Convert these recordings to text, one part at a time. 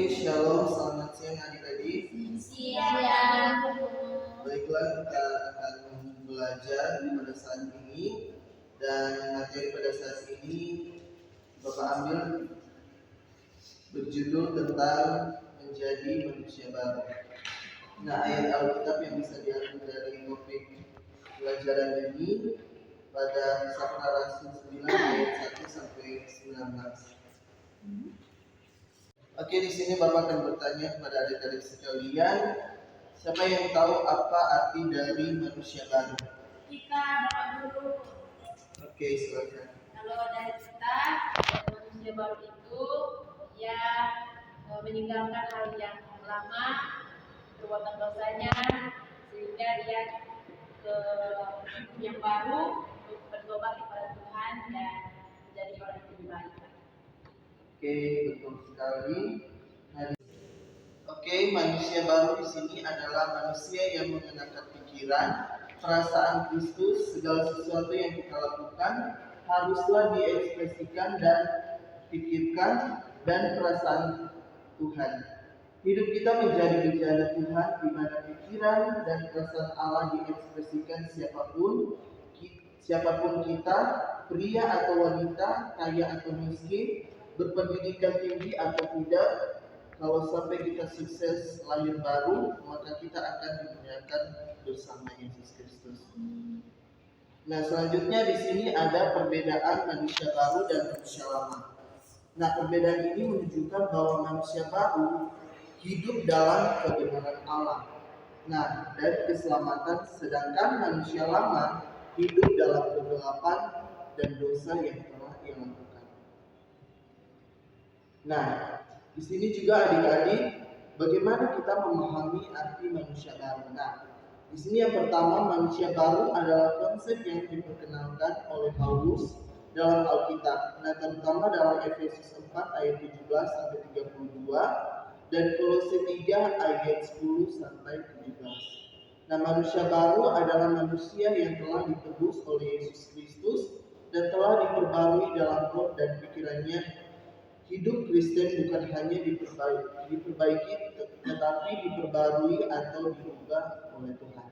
Shalom, selamat siang adik-adik. Siang. Baiklah, kita akan belajar pada saat ini. Dan materi pada saat ini Bapak ambil berjudul tentang menjadi manusia baru. Nah, ayat Alkitab yang bisa diambil dari topik pelajaran ini pada Kisah Para Rasul 9 ayat 1 sampai 19. Oke, di sini Bapak akan bertanya kepada adik-adik sekalian, siapa yang tahu apa arti dari manusia baru? Kita Bapak Guru. Oke, silakan. Kalau dari kita, manusia baru itu ya meninggalkan hal yang lama, perbuatan dosanya, sehingga dia ke hidup yang baru untuk bertobat kepada Tuhan dan menjadi orang yang lebih baik. Oke, betul sekali. Oke, manusia baru di sini adalah manusia yang mengenakan pikiran, perasaan Kristus. Segala sesuatu yang kita lakukan haruslah diekspresikan dan pikirkan dan perasaan Tuhan. Hidup kita menjadi bejana Tuhan, di mana pikiran dan perasaan Allah diekspresikan siapapun kita, pria atau wanita, kaya atau miskin, berpendidikan tinggi atau tidak. Kalau sampai kita sukses lahir baru, maka kita akan dimuliakan bersama Yesus Kristus. Nah, selanjutnya di sini ada perbedaan manusia baru dan manusia lama. Nah, perbedaan ini menunjukkan bahwa manusia baru hidup dalam kebenaran Allah. Nah, dan keselamatan, sedangkan manusia lama hidup dalam kegelapan dan dosa yang telah ia lakukan. Nah, di sini juga adik-adik, bagaimana kita memahami arti manusia baru? Nah, di sini yang pertama, manusia baru adalah konsep yang diperkenalkan oleh Paulus dalam Alkitab. Nah, terutama dalam Efesus 4 ayat 17 sampai 32 dan Kolose 3 ayat 10 sampai 17. Nah, manusia baru adalah manusia yang telah ditebus oleh Yesus Kristus dan telah diperbarui dalam roh dan pikirannya. Hidup Kristen bukan hanya diperbaiki, tetapi diperbarui atau diubah oleh Tuhan.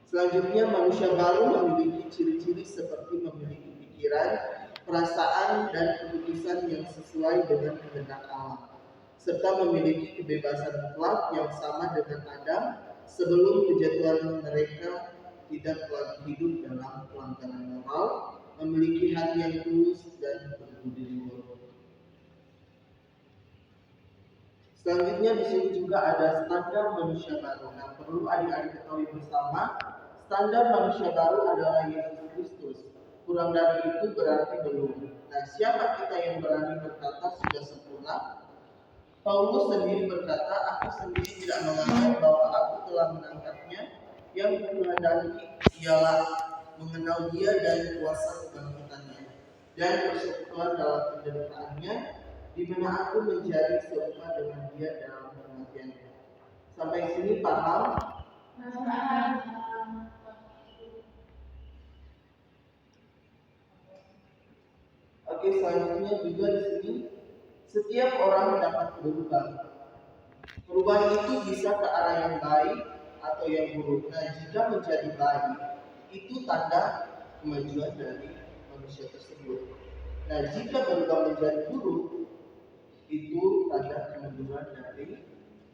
Selanjutnya, manusia baru memiliki ciri-ciri seperti memiliki pikiran, perasaan, dan keputusan yang sesuai dengan kehendak Allah, serta memiliki kebebasan mutlak yang sama dengan Adam sebelum kejatuhan. Mereka tidak lagi hidup dalam pelanggaran moral, memiliki hati yang tulus dan berbudi luhur. Selanjutnya di sini juga ada standar manusia baru. Nah, perlu adik-adik ketahui bersama, standar manusia baru adalah Yesus Kristus. Kurang dari itu berarti belum. Nah, siapa kita yang berani berkata sudah sempurna? Paulus sendiri berkata, aku sendiri tidak menganggap bahwa aku telah menangkapnya. Yang kukehendaki ialah mengenal Dia dan kuasa kebangkitannya dan persekutuan dalam penderitaannya, di mana aku menjadi serupa dengan Dia dalam kematiannya. Sampai sini paham? Oke, selanjutnya juga di sini setiap orang dapat berubah. Perubahan itu bisa ke arah yang baik atau yang buruk. Nah, jika menjadi baik, itu tanda kemajuan dari manusia tersebut. Nah, jika berubah menjadi buruk, itu tanda kemunduran dari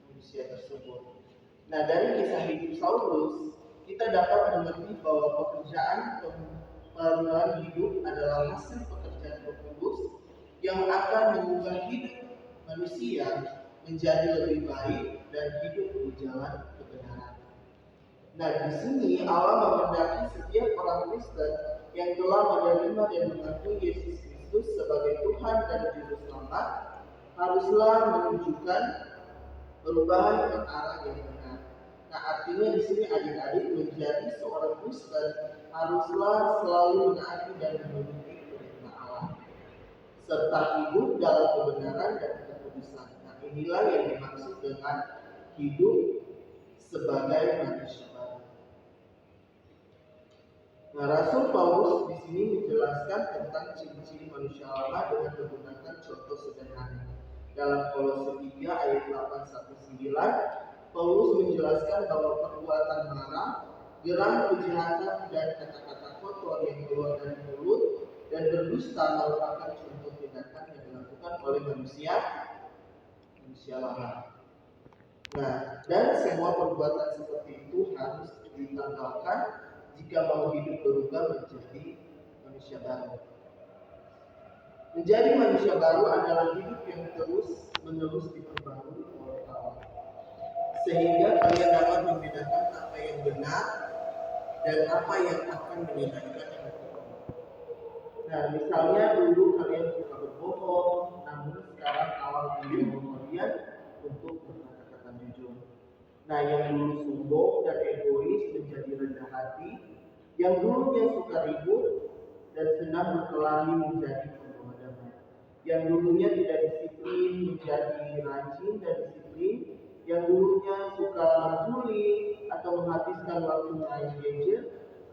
manusia tersebut. Nah, dari kisah hidup Saulus, kita dapat mengerti bahwa pekerjaan pembaruan hidup adalah hasil pekerjaan Roh Kudus yang akan mengubah hidup manusia menjadi lebih baik dan hidup di jalan kebenaran. Nah, di sini Allah menghendaki setiap orang Kristen yang telah menerima dan mengakui Yesus Kristus sebagai Tuhan dan Juru Selamat haruslah menunjukkan perubahan ke arah yang benar. Nah, artinya di sini adik-adik menjadi seorang Kristen haruslah selalu menaati dan memenuhi perintah Allah, serta hidup dalam kebenaran dan kekudusan. Nah, inilah yang dimaksud dengan hidup sebagai manusia baru. Nah, Rasul Paulus di sini menjelaskan tentang ciri-ciri manusia lama dengan menggunakan contoh sederhana. Dalam Kolose 3 ayat Paulus menjelaskan bahwa perbuatan marah, geram, kejahatan, dan kata-kata kotor yang keluar dari mulut dan berdusta merupakan contoh tindakan yang dilakukan oleh manusia lemah. Nah, dan semua perbuatan seperti itu harus ditanggalkan jika mau hidup berubah menjadi manusia baru. Menjadi manusia baru adalah hidup yang terus-menerus diperbarui oleh Allah, sehingga kalian dapat membedakan apa yang benar dan apa yang akan menyenangkan hati. Nah, misalnya dulu kalian suka berbohong, namun sekarang Allah menyuruh kalian untuk berkata-kata jujur. Nah, yang dulu sombong dan egois menjadi rendah hati, yang dulunya suka ribut dan senang berkelahi menjadi pembawa damai, yang dulunya tidak disiplin menjadi rajin dan disiplin, yang dulunya suka mencuri atau menghabiskan waktu main gadget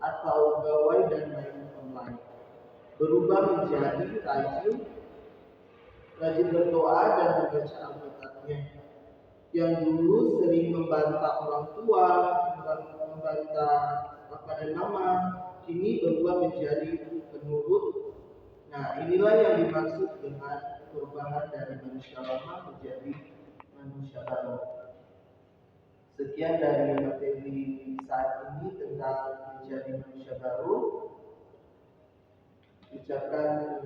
atau gawai dan main online, berubah menjadi rajin berdoa dan membaca Alkitabnya. Yang dulu sering membantah orang tua, membantah papa dan mama, kini berubah menjadi penurut. Nah, inilah yang dimaksud dengan perubahan dari manusia lama menjadi manusia baru. Sekian dari materi saat ini tentang menjadi manusia baru. Ucapkan